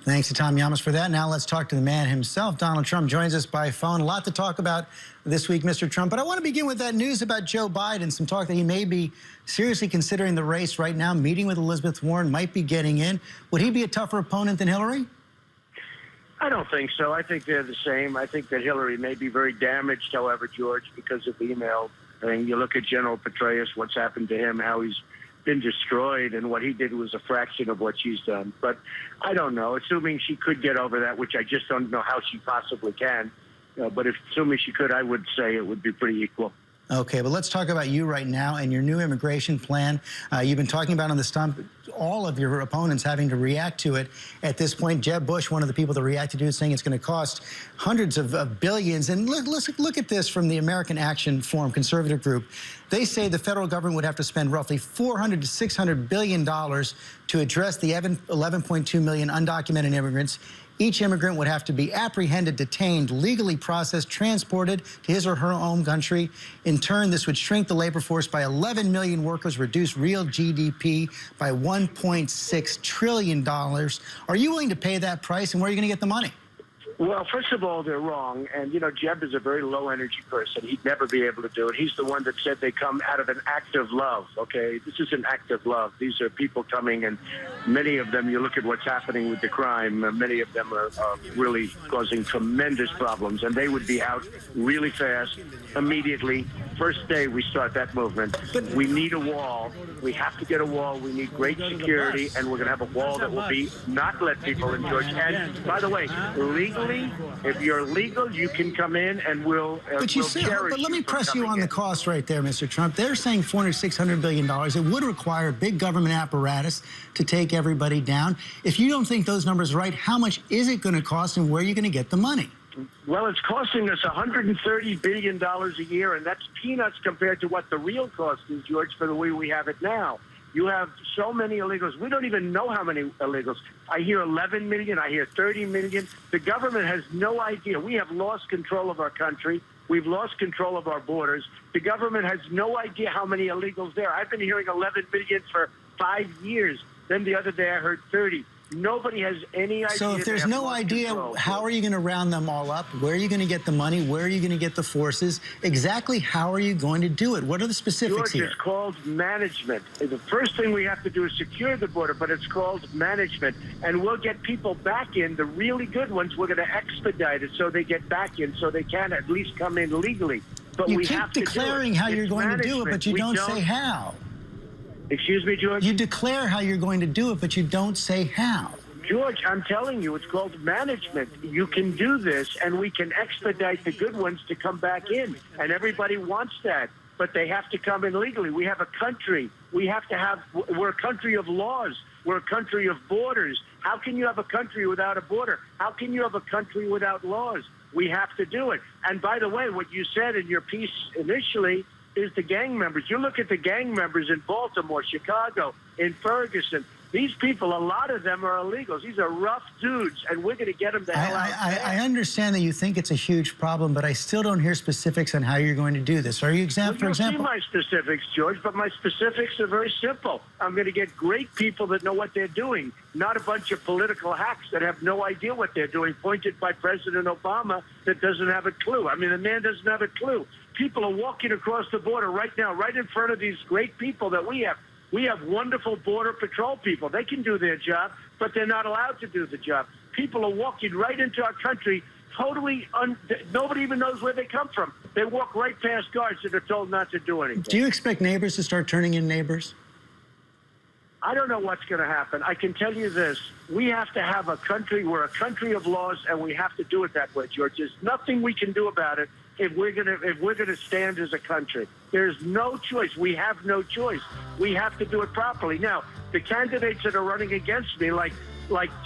Thanks to Tom Yamas for that. Now let's talk to the man himself. Donald Trump joins us by phone. A lot to talk about this week, Mr. Trump. But I want to begin with that news about Joe Biden, some talk that he may be seriously considering the race right now, meeting with Elizabeth Warren, might be getting in. Would he be a tougher opponent than Hillary? I don't think so. I think they're the same. I think that Hillary may be very damaged, however, George, because of the email thing. You look at General Petraeus, what's happened to him, how he's been destroyed, and what he did was a fraction of what she's done. But I don't know. Assuming she could get over that, which I just don't know how she possibly can. But assuming she could, I would say it would be pretty equal. Okay, but let's talk about you right now and your new immigration plan. You've been talking about on the stump, all of your opponents having to react to it. At this point, Jeb Bush, one of the people that reacted to it, saying it's going to cost hundreds of billions. And look at this from the American Action Forum conservative group. They say the federal government would have to spend roughly $400 to $600 billion to address the 11.2 million undocumented immigrants. Each immigrant would have to be apprehended, detained, legally processed, transported to his or her home country. In turn, this would shrink the labor force by 11 million workers, reduce real GDP by $1.6 trillion. Are you willing to pay that price, and where are you going to get the money? Well, first of all, they're wrong. And, you know, Jeb is a very low-energy person. He'd never be able to do it. He's the one that said they come out of an act of love, okay? This is an act of love. These are people coming, and many of them, you look at what's happening with the crime, many of them are really causing tremendous problems, and they would be out really fast, immediately. First day we start that movement. We need a wall. We have to get a wall. We need great security, and we're going to have a wall that will be not let people in, George. And, by the way, legally, if you're legal, you can come in and we'll But let me press you on the cost right there, Mr. Trump. They're saying $400 to $600 billion. It would require a big government apparatus to take everybody down. If you don't think those numbers are right, how much is it going to cost, and where are you going to get the money? Well, it's costing us $130 billion a year, and that's peanuts compared to what the real cost is, George, for the way we have it now. You have so many illegals. We don't even know how many illegals. I hear 11 million. I hear 30 million. The government has no idea. We have lost control of our country. We've lost control of our borders. The government has no idea how many illegals there are. I've been hearing 11 million for 5 years. Then the other day I heard 30. Nobody has any idea. So if there's no idea, how are you going to round them all up? Where are you going to get the money? Where are you going to get the forces? Exactly how are you going to do it? What are the specifics here? George, it's called management. The first thing we have to do is secure the border, but it's called management. And we'll get people back in. The really good ones, we're going to expedite it so they get back in, so they can at least come in legally. But you we keep have to declaring how you're going to do it, but you don't say how. Excuse me, George? You declare how you're going to do it, but you don't say how. George, I'm telling you, it's called management. You can do this, and we can expedite the good ones to come back in. And everybody wants that, but they have to come in legally. We have a country. We're a country of laws. We're a country of borders. How can you have a country without a border? How can you have a country without laws? We have to do it. And by the way, what you said in your piece initially is the gang members. You look at the gang members in Baltimore, Chicago, in Ferguson. These people, a lot of them are illegals. These are rough dudes, and we're going to get them the hell out. I understand that you think it's a huge problem, but I still don't hear specifics on how you're going to do this. Are you for example? See my specifics, George, but my specifics are very simple. I'm going to get great people that know what they're doing, not a bunch of political hacks that have no idea what they're doing, pointed by President Obama that doesn't have a clue. I mean, the man doesn't have a clue. People are walking across the border right now, right in front of these great people that we have. We have wonderful Border Patrol people. They can do their job, but they're not allowed to do the job. People are walking right into our country, totally, nobody even knows where they come from. They walk right past guards that are told not to do anything. Do you expect neighbors to start turning in neighbors? I don't know what's going to happen. I can tell you this. We have to have a country. We're a country of laws, and we have to do it that way, George. There's nothing we can do about it if we're going to stand as a country. There's no choice. We have no choice. We have to do it properly. Now, the candidates that are running against me, like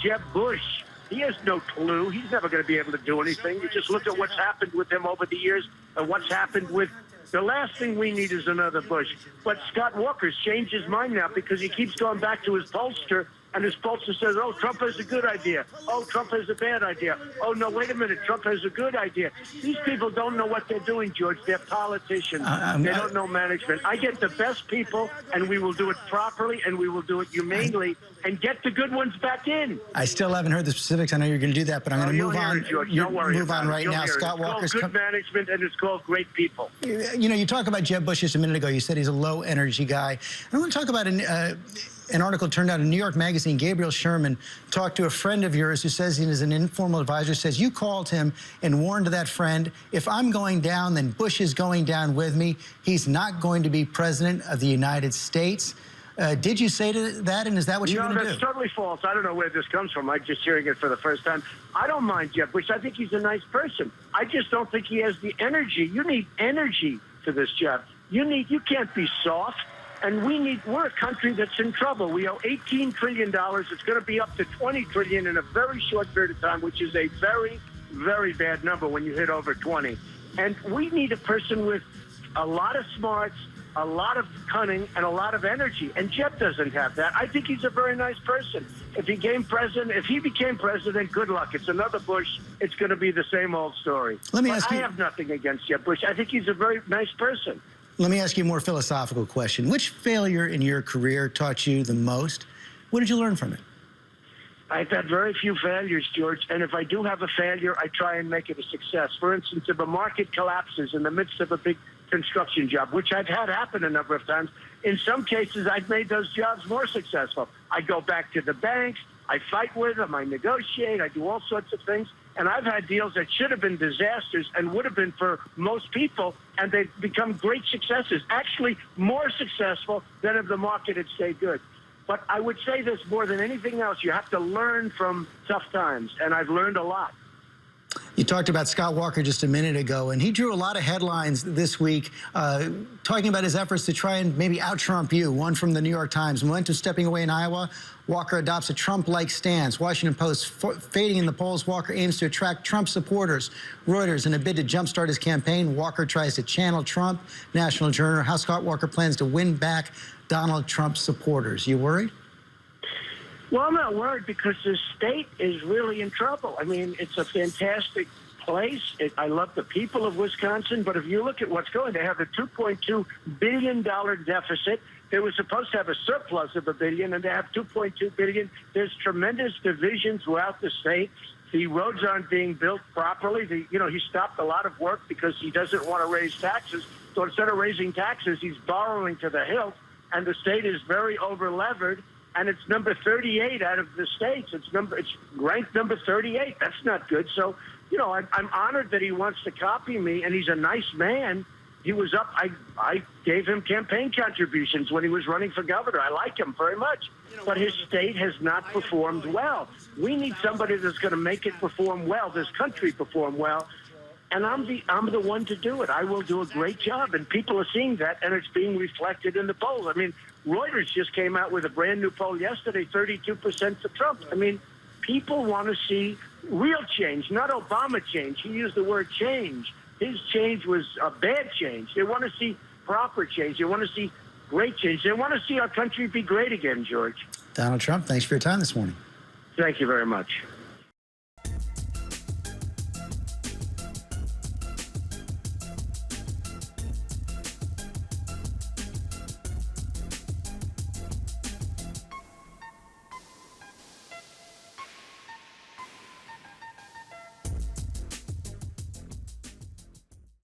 Jeb Bush, he has no clue. He's never going to be able to do anything. You just look at what's happened with him over the years and what's happened with... The last thing we need is another Bush. But Scott Walker's changed his mind now because he keeps going back to his pollster and his pollster says, oh, Trump has a good idea. Oh, Trump has a bad idea. Oh, no, wait a minute, Trump has a good idea. These people don't know what they're doing, George. They're politicians. They don't know management. I get the best people, and we will do it properly, and we will do it humanely, and get the good ones back in. I still haven't heard the specifics. I know you're going to do that, but I'm going to move on. George. Don't worry move on right now. Scott Walker's good management, and it's called great people. You know, you talk about Jeb Bush just a minute ago. You said he's a low-energy guy. I want to talk about an article turned out in New York Magazine. Gabriel Sherman talked to a friend of yours who says he is an informal advisor, says you called him and warned that friend, if I'm going down, then Bush is going down with me. He's not going to be president of the United States. Did you say that, and is that what you're going to do? No, that's totally false. I don't know where this comes from. I'm just hearing it for the first time. I don't mind Jeb Bush. I think he's a nice person. I just don't think he has the energy. You need energy for this job. You can't be soft. And we're a country that's in trouble. We owe $18 trillion. It's going to be up to $20 trillion in a very short period of time, which is a very, very bad number when you hit over 20. And we need a person with a lot of smarts, a lot of cunning, and a lot of energy. And Jeb doesn't have that. I think he's a very nice person. If he became president, good luck. It's another Bush. It's going to be the same old story. Let me ask you. I have nothing against Jeb Bush. I think he's a very nice person. Let me ask you a more philosophical question. Which failure in your career taught you the most? What did you learn from it? I've had very few failures, George, and if I do have a failure, I try and make it a success. For instance, if a market collapses in the midst of a big construction job, which I've had happen a number of times, in some cases, I've made those jobs more successful. I go back to the banks, I fight with them, I negotiate, I do all sorts of things. And I've had deals that should have been disasters and would have been for most people, and they've become great successes, actually more successful than if the market had stayed good. But I would say this more than anything else, you have to learn from tough times, and I've learned a lot. You talked about Scott Walker just a minute ago, and he drew a lot of headlines this week talking about his efforts to try and maybe out-Trump you. One from the New York Times, momentum stepping away in Iowa. Walker adopts a Trump-like stance. Washington Post, fading in the polls. Walker aims to attract Trump supporters. Reuters, in a bid to jumpstart his campaign, Walker tries to channel Trump. National Journal, how Scott Walker plans to win back Donald Trump supporters. You worried? Well, I'm not worried because the state is really in trouble. I mean, it's a fantastic place. I love the people of Wisconsin, but if you look at what's going, they have a $2.2 billion deficit. They were supposed to have a surplus of $1 billion, and they have $2.2 billion. There's tremendous division throughout the state. The roads aren't being built properly. He stopped a lot of work because he doesn't want to raise taxes. So instead of raising taxes, he's borrowing to the hilt, and the state is very over-levered. And it's number 38 out of the states. It's ranked number 38. That's not good. So, I'm honored that he wants to copy me, and he's a nice man. He was up. I gave him campaign contributions when he was running for governor. I like him very much. But his state has not performed well. We need somebody that's going to make it perform well, this country perform well. And I'm the one to do it. I will do a great job, and people are seeing that, and it's being reflected in the polls. I mean, Reuters just came out with a brand new poll yesterday, 32% for Trump. I mean, people want to see real change, not Obama change. He used the word change. His change was a bad change. They want to see proper change. They want to see great change. They want to see our country be great again, George. Donald Trump, thanks for your time this morning. Thank you very much.